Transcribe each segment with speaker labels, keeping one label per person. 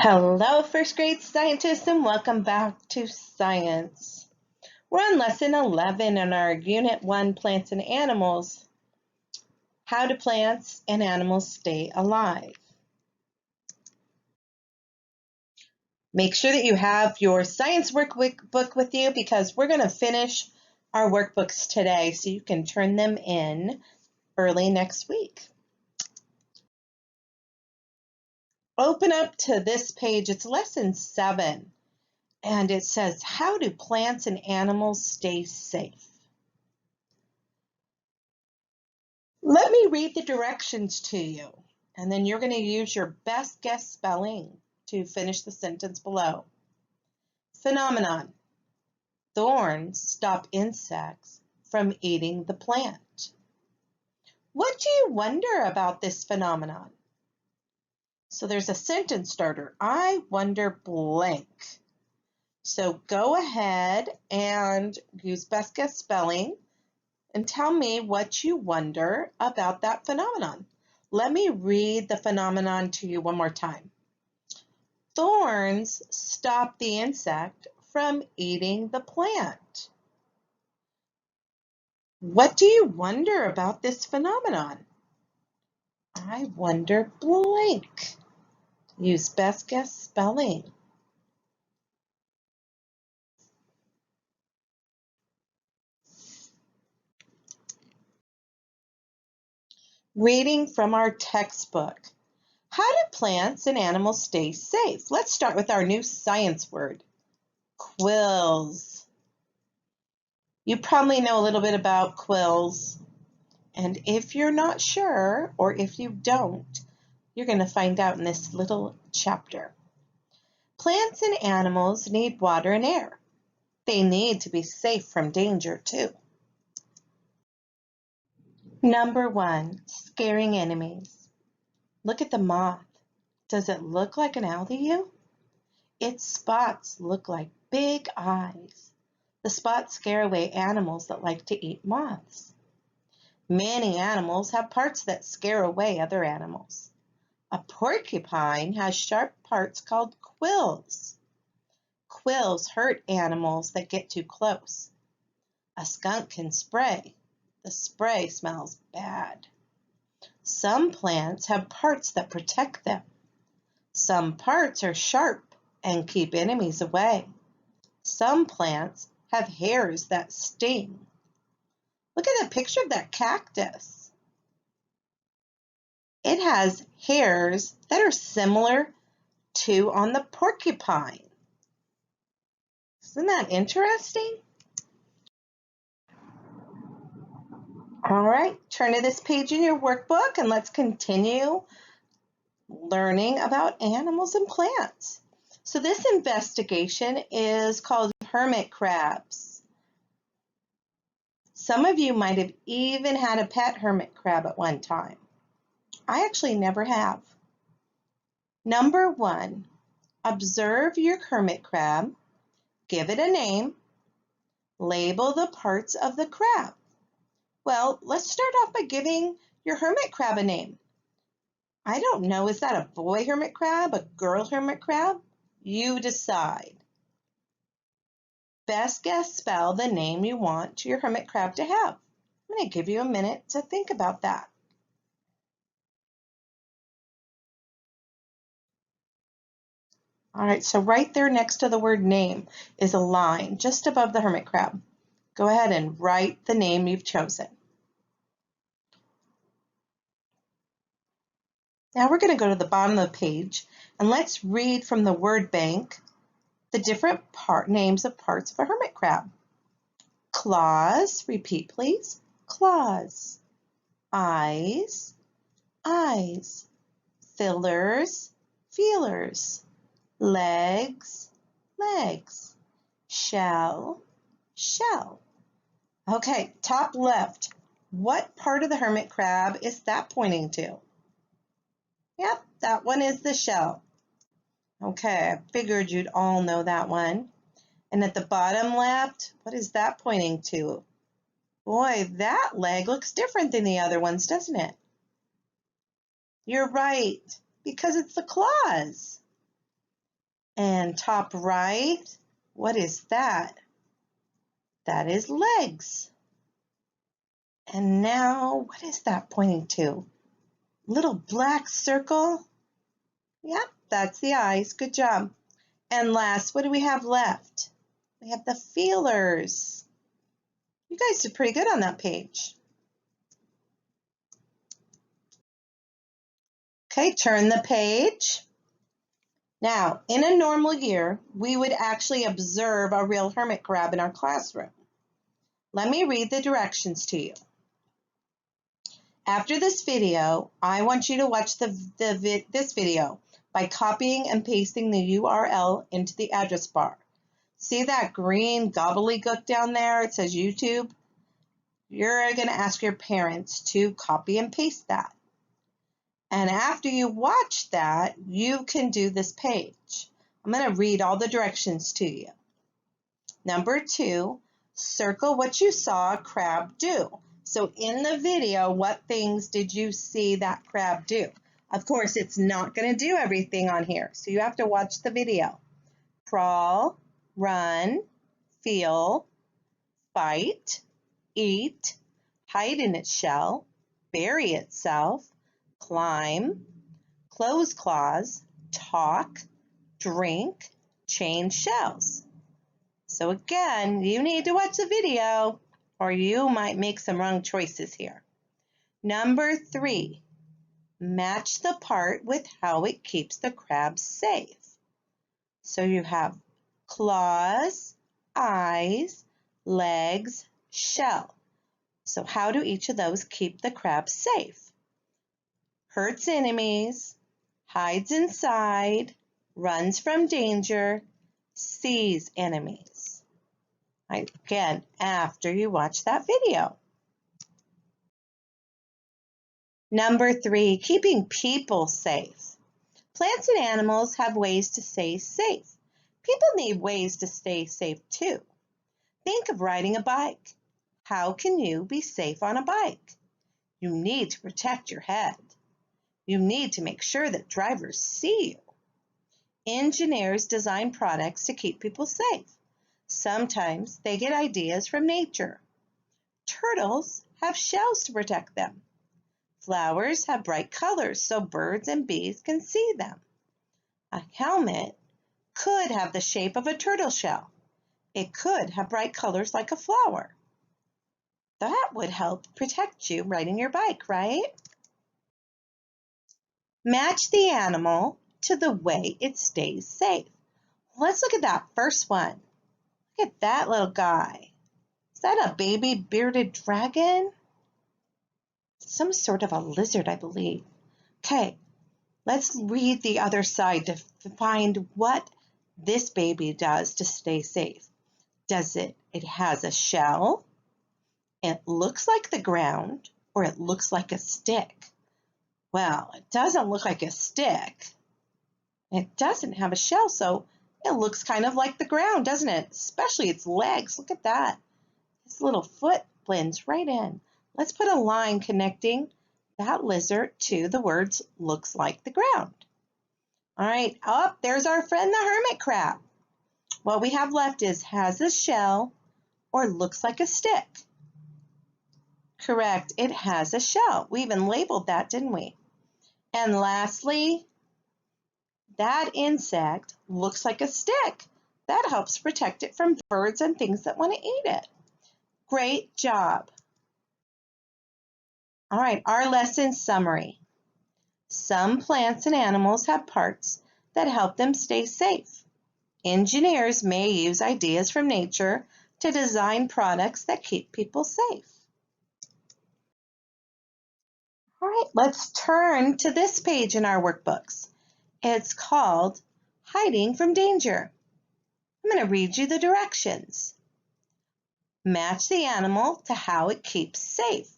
Speaker 1: Hello, first grade scientists, and welcome back to science. We're on lesson 11 in our Unit 1, Plants and Animals. How do plants and animals stay alive? Make sure that you have your science workbook with you because we're going to finish our workbooks today so you can turn them in early next week. Open up to this page. It's lesson 7. And it says, how do plants and animals stay safe? Let me read the directions to you, and then you're going to use your best guess spelling to finish the sentence below. Phenomenon. Thorns stop insects from eating the plant. What do you wonder about this phenomenon? So there's a sentence starter. I wonder blank. So go ahead and use best guess spelling and tell me what you wonder about that phenomenon. Let me read the phenomenon to you one more time. Thorns stop the insect from eating the plant. What do you wonder about this phenomenon? I wonder blank. Use best guess spelling. Reading from our textbook. How do plants and animals stay safe? Let's start with our new science word, quills. You probably know a little bit about quills, and if you're not sure, or if you don't, you're going to find out in this little chapter. Plants and animals need water and air. They need to be safe from danger too. Number 1, scaring enemies. Look at the moth. Does it look like an owl to you? Its spots look like big eyes. The spots scare away animals that like to eat moths. Many animals have parts that scare away other animals. A porcupine has sharp parts called quills. Quills hurt animals that get too close. A skunk can spray. The spray smells bad. Some plants have parts that protect them. Some parts are sharp and keep enemies away. Some plants have hairs that sting. Look at the picture of that cactus. It has hairs that are similar to on the porcupine. Isn't that interesting? All right, turn to this page in your workbook and let's continue learning about animals and plants. So this investigation is called hermit crabs. Some of you might have even had a pet hermit crab at one time. I actually never have. Number 1, observe your hermit crab, give it a name, label the parts of the crab. Well, let's start off by giving your hermit crab a name. I don't know, is that a boy hermit crab, a girl hermit crab? You decide. Best guess spell the name you want your hermit crab to have. I'm going to give you a minute to think about that. All right, so right there next to the word name is a line just above the hermit crab. Go ahead and write the name you've chosen. Now we're going to go to the bottom of the page and let's read from the word bank the different names of parts of a hermit crab. Claws, repeat please. Claws. Eyes, eyes. Fillers, feelers. Legs, legs. Shell, shell. Okay, top left. What part of the hermit crab is that pointing to? Yep, that one is the shell. Okay, I figured you'd all know that one. And at the bottom left, what is that pointing to? Boy, that leg looks different than the other ones, doesn't it? You're right, because it's the claws. And top right, what is that? That is legs. And now, what is that pointing to? Little black circle? Yep, that's the eyes. Good job. And last, what do we have left? We have the feelers. You guys did pretty good on that page. Okay, turn the page. Now, in a normal year, we would actually observe a real hermit crab in our classroom. Let me read the directions to you. After this video, I want you to watch this video by copying and pasting the URL into the address bar. See that green gobbledygook down there? It says YouTube. You're going to ask your parents to copy and paste that. And after you watch that, you can do this page. I'm going to read all the directions to you. Number 2, circle what you saw a crab do. So in the video, what things did you see that crab do? Of course, it's not going to do everything on here, so you have to watch the video. Crawl, run, feel, fight, eat, hide in its shell, bury itself, climb, close claws, talk, drink, change shells. So again, you need to watch the video or you might make some wrong choices here. Number 3, match the part with how it keeps the crab safe. So you have claws, eyes, legs, shell. So how do each of those keep the crab safe? Hurts enemies, hides inside, runs from danger, sees enemies. Again, after you watch that video. Number 3, keeping people safe. Plants and animals have ways to stay safe. People need ways to stay safe too. Think of riding a bike. How can you be safe on a bike? You need to protect your head. You need to make sure that drivers see you. Engineers design products to keep people safe. Sometimes they get ideas from nature. Turtles have shells to protect them. Flowers have bright colors so birds and bees can see them. A helmet could have the shape of a turtle shell. It could have bright colors like a flower. That would help protect you riding your bike, right? Match the animal to the way it stays safe. Let's look at that first one. Look at that little guy. Is that a baby bearded dragon? Some sort of a lizard, I believe. Okay, let's read the other side to find what this baby does to stay safe. It has a shell, it looks like the ground, or it looks like a stick. Well, it doesn't look like a stick. It doesn't have a shell, so it looks kind of like the ground, doesn't it? Especially its legs. Look at that. Its little foot blends right in. Let's put a line connecting that lizard to the words looks like the ground. All right, there's our friend the hermit crab. What we have left is has a shell or looks like a stick. Correct, it has a shell. We even labeled that, didn't we? And lastly, that insect looks like a stick. That helps protect it from birds and things that want to eat it. Great job. All right, our lesson summary. Some plants and animals have parts that help them stay safe. Engineers may use ideas from nature to design products that keep people safe. All right, let's turn to this page in our workbooks. It's called Hiding from Danger. I'm going to read you the directions. Match the animal to how it keeps safe.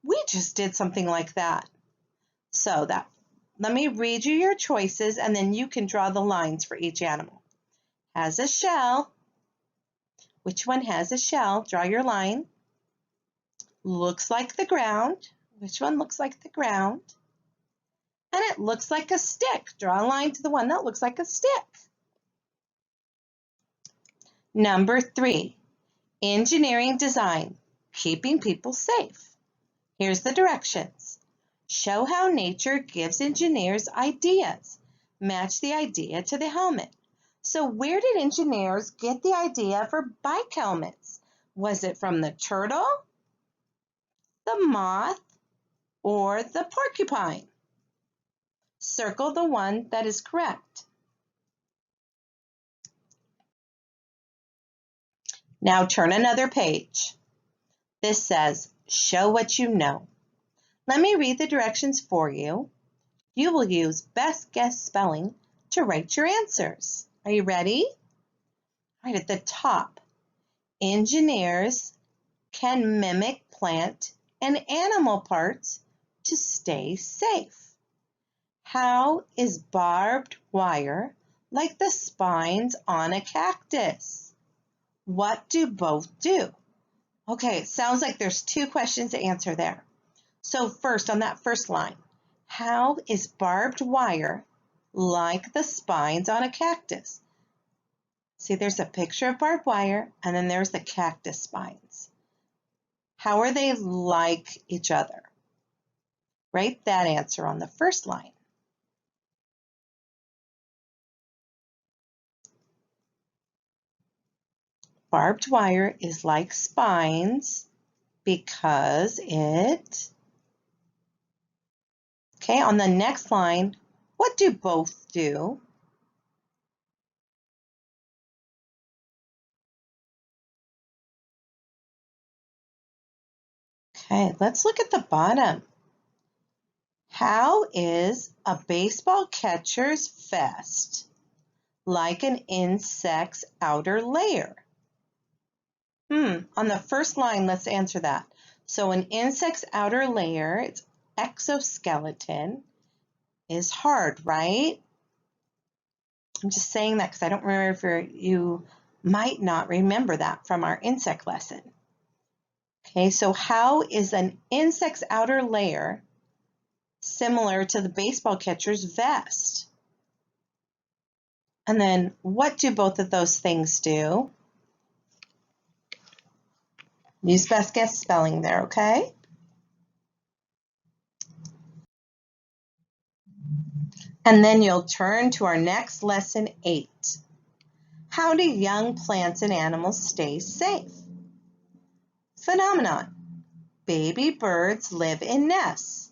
Speaker 1: We just did something like that. So let me read you your choices and then you can draw the lines for each animal. Has a shell. Which one has a shell? Draw your line. Looks like the ground. Which one looks like the ground? And it looks like a stick. Draw a line to the one that looks like a stick. Number 3, engineering design, keeping people safe. Here's the directions. Show how nature gives engineers ideas. Match the idea to the helmet. So where did engineers get the idea for bike helmets? Was it from the turtle, the moth, or the porcupine? Circle the one that is correct. Now turn another page. This says, show what you know. Let me read the directions for you. You will use best guess spelling to write your answers. Are you ready? Right at the top, engineers can mimic plant and animal parts to stay safe. How is barbed wire like the spines on a cactus? What do both do? Okay, it sounds like there's 2 questions to answer there. So first, on that first line, how is barbed wire like the spines on a cactus? See, there's a picture of barbed wire, and then there's the cactus spines. How are they like each other? Write that answer on the first line. Barbed wire is like spines because it... Okay, on the next line, what do both do? Okay, let's look at the bottom. How is a baseball catcher's vest like an insect's outer layer? On the first line, let's answer that. So an insect's outer layer, its exoskeleton, is hard, right? I'm just saying that because I don't remember if you might not remember that from our insect lesson. Okay, so how is an insect's outer layer similar to the baseball catcher's vest? And then what do both of those things do? Use best guess spelling there, okay? And then you'll turn to our next lesson 8. How do young plants and animals stay safe? Phenomenon. Baby birds live in nests.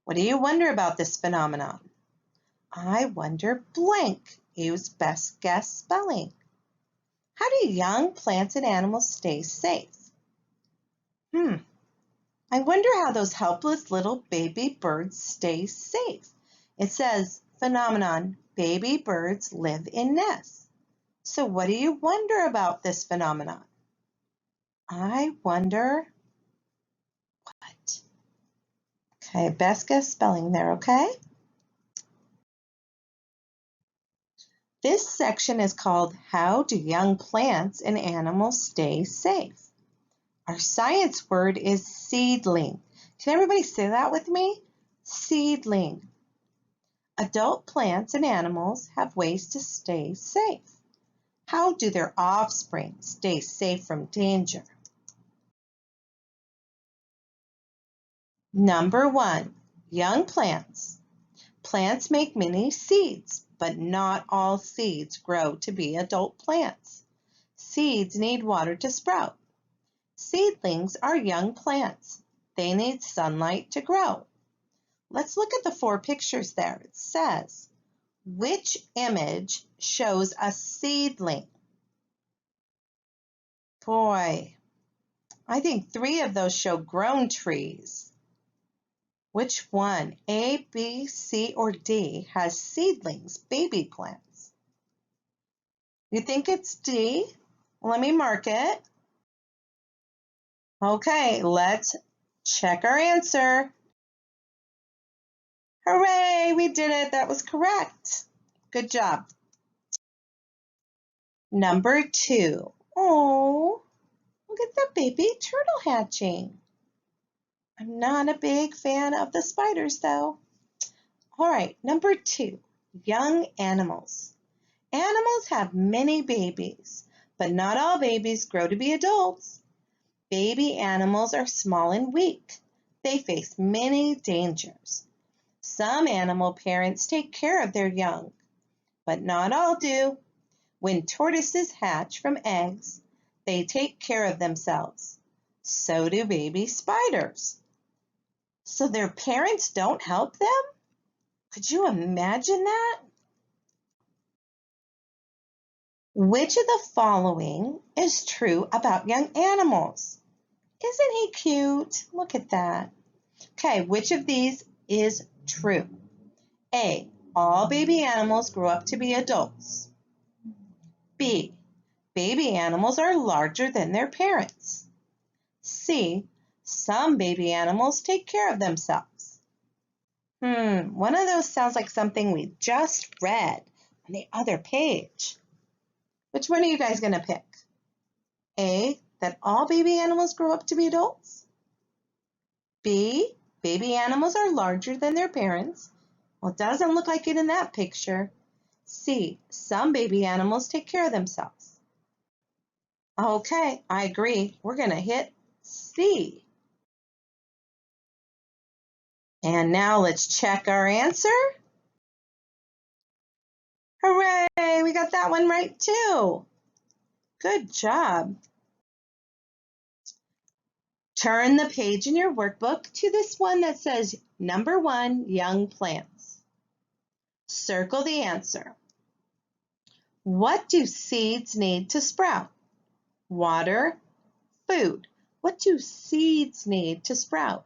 Speaker 1: What do you wonder about this phenomenon? I wonder blank. Use best guess spelling. How do young plants and animals stay safe? I wonder how those helpless little baby birds stay safe. It says, phenomenon, baby birds live in nests. So what do you wonder about this phenomenon? I wonder what? Okay, best guess spelling there, okay? This section is called How Do Young Plants and Animals Stay Safe? Our science word is seedling. Can everybody say that with me? Seedling. Adult plants and animals have ways to stay safe. How do their offspring stay safe from danger? Number 1, young plants. Plants make many seeds, but not all seeds grow to be adult plants. Seeds need water to sprout. Seedlings are young plants. They need sunlight to grow. Let's look at the 4 pictures there. It says, which image shows a seedling? Boy, I think 3 of those show grown trees. Which one, A, B, C, or D, has seedlings, baby plants? You think it's D? Let me mark it. Okay, let's check our answer. Hooray, we did it. That was correct. Good job. Number 2. Oh, look at the baby turtle hatching. I'm not a big fan of the spiders, though. All right, number 2, young animals. Animals have many babies, But not all babies grow to be adults. Baby animals are small and weak. They face many dangers. Some animal parents take care of their young, but not all do. When tortoises hatch from eggs, they take care of themselves. So do baby spiders. So their parents don't help them? Could you imagine that? Which of the following is true about young animals? Isn't he cute? Look at that. Okay, which of these is true? A, all baby animals grow up to be adults. B, baby animals are larger than their parents. C, some baby animals take care of themselves. One of those sounds like something we just read on the other page. Which one are you guys going to pick? A, that all baby animals grow up to be adults. B, baby animals are larger than their parents. Well, it doesn't look like it in that picture. C, some baby animals take care of themselves. Okay, I agree. We're going to hit C. And now let's check our answer. Hooray, we got that one right too. Good job. Turn the page in your workbook to this one that says number 1, young plants. Circle the answer. What do seeds need to sprout? Water, food. What do seeds need to sprout?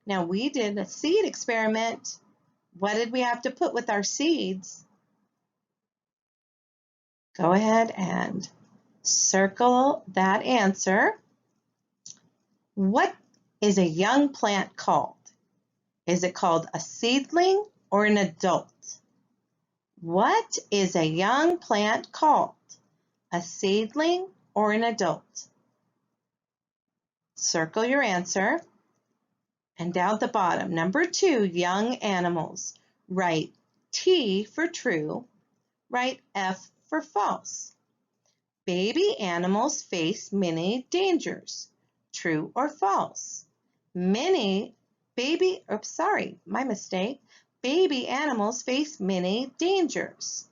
Speaker 1: Now we did a seed experiment. What did we have to put with our seeds? Go ahead and circle that answer. What is a young plant called? Is it called a seedling or an adult? What is a young plant called? A seedling or an adult? Circle your answer. And down at the bottom, number 2, young animals. Write T for true. Write F for false. Baby animals face many dangers. True or false? Baby animals face many dangers.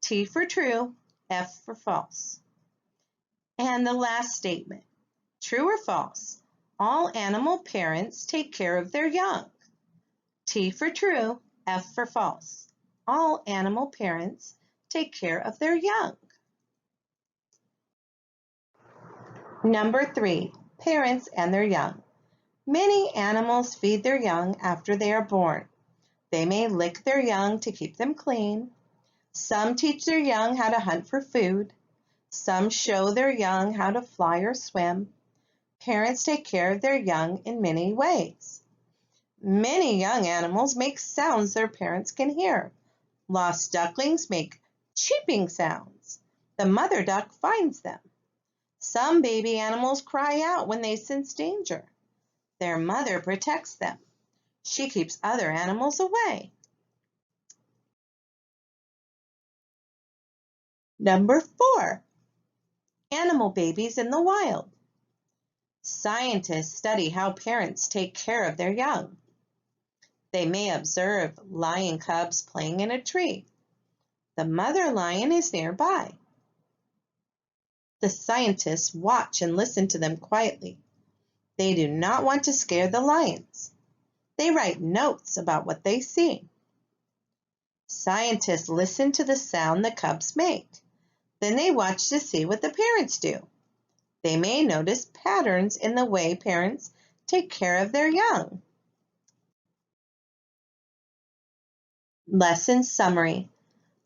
Speaker 1: T for true, F for false. And the last statement, true or false? All animal parents take care of their young. T for true, F for false. All animal parents take care of their young. Number 3, parents and their young. Many animals feed their young after they are born. They may lick their young to keep them clean. Some teach their young how to hunt for food. Some show their young how to fly or swim. Parents take care of their young in many ways. Many young animals make sounds their parents can hear. Lost ducklings make cheeping sounds. The mother duck finds them. Some baby animals cry out when they sense danger. Their mother protects them. She keeps other animals away. Number 4, animal babies in the wild. Scientists study how parents take care of their young. They may observe lion cubs playing in a tree. The mother lion is nearby. The scientists watch and listen to them quietly. They do not want to scare the lions. They write notes about what they see. Scientists listen to the sound the cubs make. Then they watch to see what the parents do. They may notice patterns in the way parents take care of their young. Lesson summary.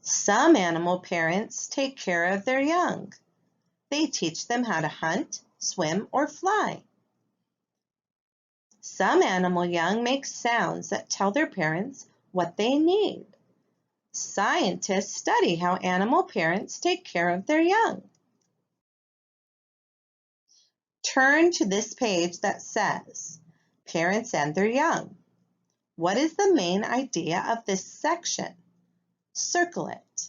Speaker 1: Some animal parents take care of their young. They teach them how to hunt, swim, or fly. Some animal young make sounds that tell their parents what they need. Scientists study how animal parents take care of their young. Turn to this page that says, Parents and their young. What is the main idea of this section? Circle it.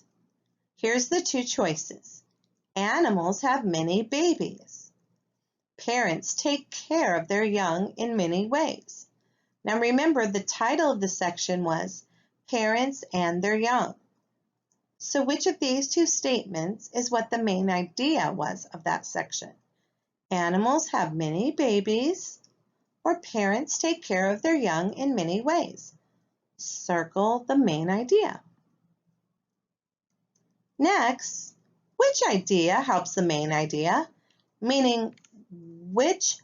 Speaker 1: Here's the 2 choices. Animals have many babies. Parents take care of their young in many ways. Now remember, the title of the section was Parents and Their Young. So which of these two statements is what the main idea was of that section? Animals have many babies, or parents take care of their young in many ways. Circle the main idea. Next, which idea helps the main idea? Meaning, which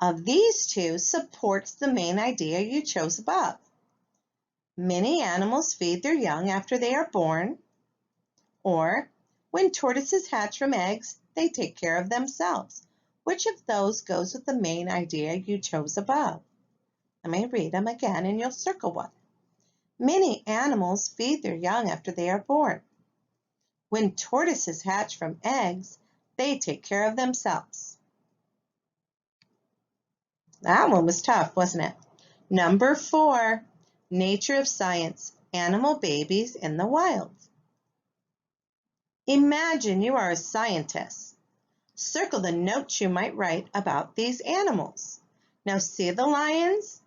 Speaker 1: of these two supports the main idea you chose above? Many animals feed their young after they are born, or when tortoises hatch from eggs, they take care of themselves. Which of those goes with the main idea you chose above? Let me read them again and you'll circle one. Many animals feed their young after they are born. When tortoises hatch from eggs, they take care of themselves. That one was tough, wasn't it? Number 4, nature of science, animal babies in the wild. Imagine you are a scientist. Circle the notes you might write about these animals. Now see the lions?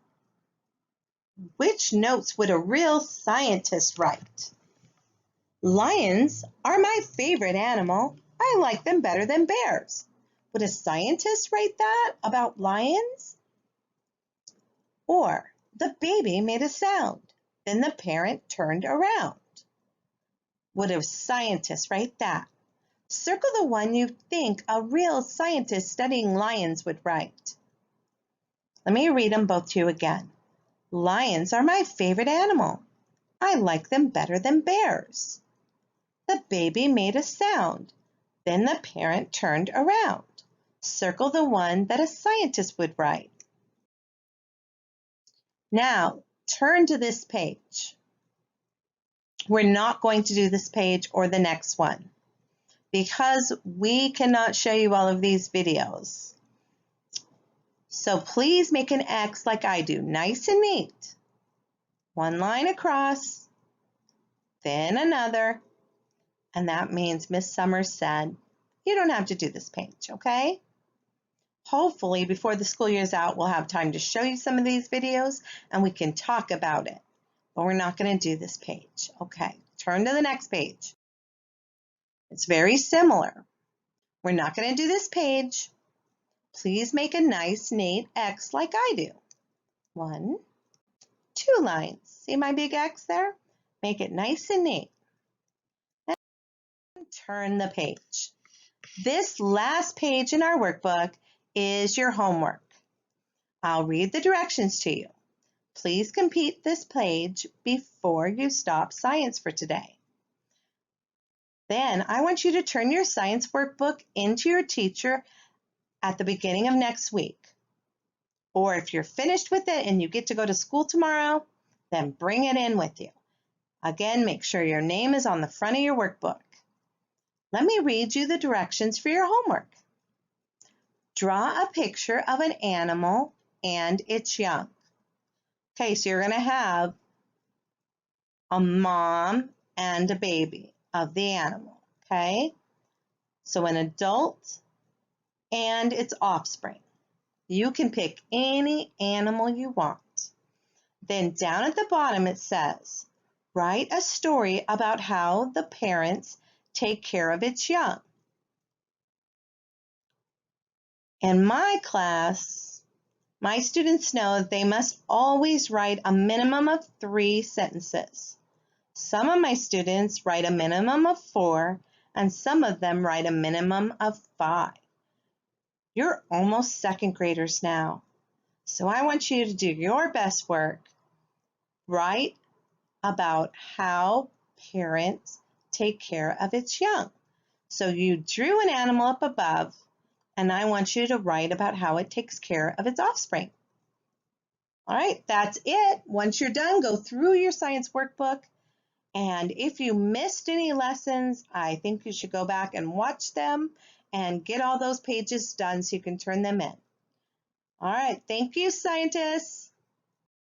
Speaker 1: Which notes would a real scientist write? Lions are my favorite animal. I like them better than bears. Would a scientist write that about lions? Or the baby made a sound. Then the parent turned around. Would a scientist write that? Circle the one you think a real scientist studying lions would write. Let me read them both to you again. Lions are my favorite animal. I like them better than bears. The baby made a sound. Then the parent turned around. Circle the one that a scientist would write. Now, turn to this page. We're not going to do this page or the next one because we cannot show you all of these videos. So please make an X like I do, nice and neat. One line across, then another, and that means Miss Summers said, you don't have to do this page, okay? Hopefully before the school year is out, we'll have time to show you some of these videos and we can talk about it, but we're not going to do this page. Okay, turn to the next page. It's very similar. We're not going to do this page. Please make a nice, neat X like I do. 1, 2 lines. See my big X there? Make it nice and neat. And turn the page. This last page in our workbook is your homework. I'll read the directions to you. Please complete this page before you stop science for today. Then I want you to turn your science workbook into your teacher at the beginning of next week. Or if you're finished with it and you get to go to school tomorrow, then bring it in with you. Again, make sure your name is on the front of your workbook. Let me read you the directions for your homework. Draw a picture of an animal and its young. Okay, so you're going to have a mom and a baby of the animal, okay? So an adult and its offspring. You can pick any animal you want. Then down at the bottom it says, write a story about how the parents take care of its young. In my class, my students know that they must always write a minimum of 3 sentences. Some of my students write a minimum of 4, and some of them write a minimum of 5. You're almost second graders now, so I want you to do your best work. Write about how parents take care of its young. So you drew an animal up above, and I want you to write about how it takes care of its offspring. All right, that's it. Once you're done, go through your science workbook. And if you missed any lessons, I think you should go back and watch them and get all those pages done so you can turn them in. All right, thank you, scientists.